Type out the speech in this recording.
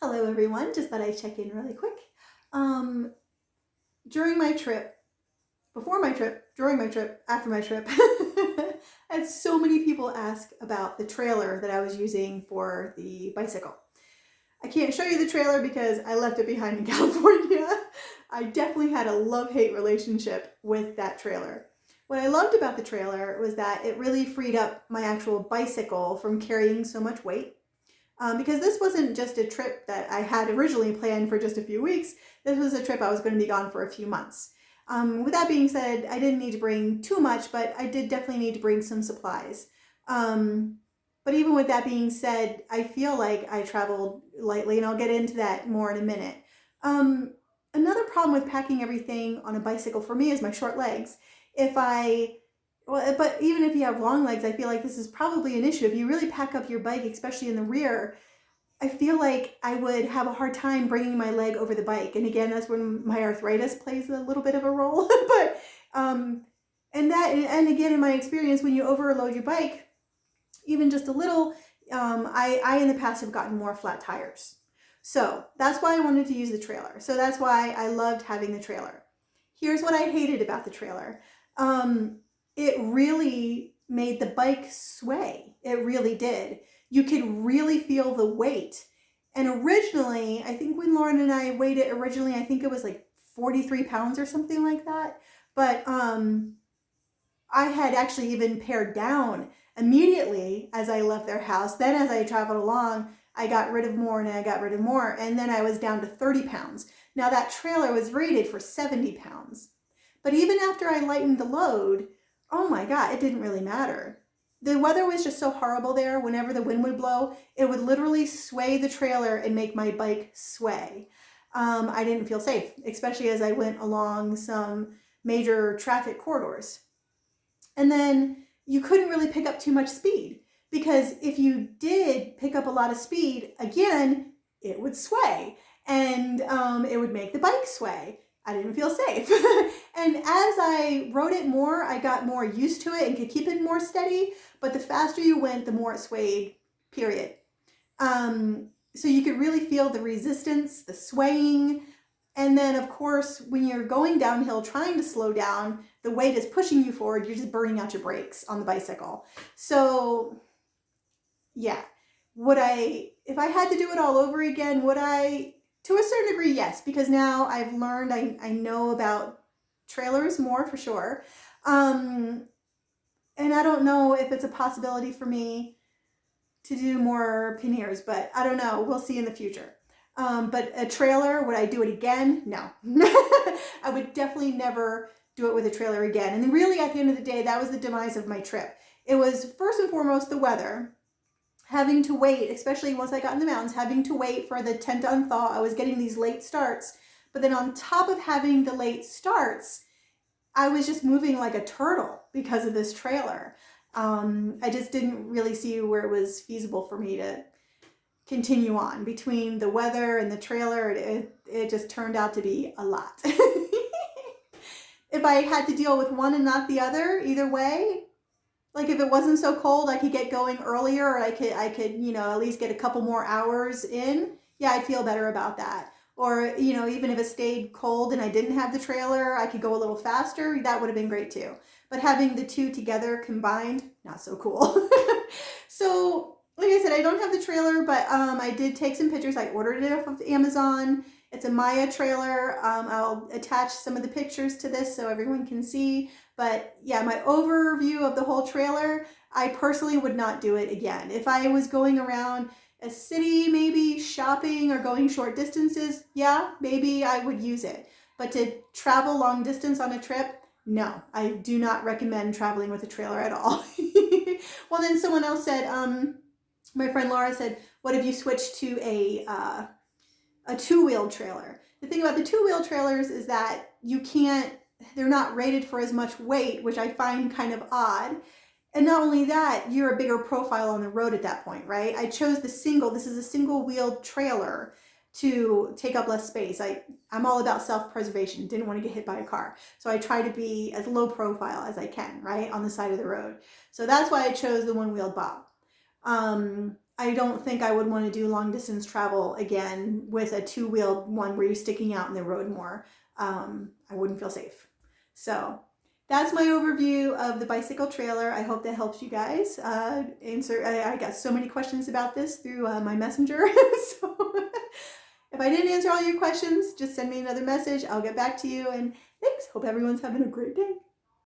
Hello everyone, just thought I'd check in really quick. Um, During my trip, before my trip, during my trip, after my trip, I had so many people ask about the trailer that I was using for the bicycle. I can't show you the trailer because I left it behind in California. I definitely had a love-hate relationship with that trailer. What I loved about the trailer was that it really freed up my actual bicycle from carrying so much weight. Because this wasn't just a trip that I had originally planned for just a few weeks. This was a trip I was going to be gone for a few months. With that being said, I didn't need to bring too much, but I did definitely need to bring some supplies. Um, but even with that being said, I feel like I traveled lightly, and I'll get into that more in a minute. Um, Another problem with packing everything on a bicycle for me is my short legs. If I well, but even if you have long legs, I feel like this is probably an issue. If you really pack up your bike, especially in the rear, I feel like I would have a hard time bringing my leg over the bike. And again, that's when my arthritis plays a little bit of a role. but um, and again, in my experience, when you overload your bike, even just a little, I in the past have gotten more flat tires. So that's why I wanted to use the trailer. So that's why I loved having the trailer. Here's what I hated about the trailer. It really made the bike sway. It really did. You could really feel the weight. And originally, I think when Lauren and I weighed it originally, I think it was like 43 pounds or something like that. But I had actually even pared down immediately as I left their house. Then as I traveled along, I got rid of more and I got rid of more. And then I was down to 30 pounds. Now that trailer was rated for 70 pounds. But even after I lightened the load, oh my God, it didn't really matter. The weather was just so horrible there. Whenever the wind would blow, it would literally sway the trailer and make my bike sway. I didn't feel safe, especially as I went along some major traffic corridors. And then you couldn't really pick up too much speed because if you did pick up a lot of speed, again, it would sway and it would make the bike sway. I didn't feel safe. And as I rode it more, I got more used to it and could keep it more steady. But the faster you went, the more it swayed, period. So you could really feel the resistance, the swaying, and then, of course, when you're going downhill trying to slow down, the weight is pushing you forward. You're just burning out your brakes on the bicycle. So, yeah. If I had to do it all over again, would I? To a certain degree, yes, because now I've learned, I know about trailers more for sure. Um, and I don't know if it's a possibility for me to do more panniers, but I don't know. We'll see in the future. But a trailer, would I do it again? No. I would definitely never do it with a trailer again. And really, at the end of the day, that was the demise of my trip. It was first and foremost the weather. Having to wait, especially once I got in the mountains, having to wait for the tent to unthaw. I was getting these late starts. But then on top of having the late starts, I was just moving like a turtle because of this trailer. I just didn't really see where it was feasible for me to continue on. Between the weather and the trailer, it just turned out to be a lot. If I had to deal with one and not the other, either way, like if it wasn't so cold, I could get going earlier, or I could, at least get a couple more hours in. Yeah, I'd feel better about that. Or, even if it stayed cold and I didn't have the trailer, I could go a little faster. That would have been great too. But having the two together combined, not so cool. So, like I said, I don't have the trailer, but I did take some pictures. I ordered it off of Amazon. It's a Maya trailer. I'll attach some of the pictures to this so everyone can see. But yeah, my overview of the whole trailer, I personally would not do it again. If I was going around a city, maybe shopping or going short distances, yeah, maybe I would use it. But to travel long distance on a trip, no, I do not recommend traveling with a trailer at all. Well, then someone else said, my friend Laura said, what if you switched to a two-wheel trailer? The thing about the two-wheel trailers is that they're not rated for as much weight, which I find kind of odd. And not only that, you're a bigger profile on the road at that point, right? I chose this is a single-wheeled trailer to take up less space. I'm all about self-preservation, didn't want to get hit by a car. So I try to be as low profile as I can, right, on the side of the road. So that's why I chose the one-wheeled bob. I don't think I would want to do long distance travel again with a two-wheeled one where you're sticking out in the road more. I wouldn't feel safe. So that's my overview of the bicycle trailer. I hope that helps you guys answer. I got so many questions about this through my messenger. So if I didn't answer all your questions, just send me another message. I'll get back to you. And thanks. Hope everyone's having a great day.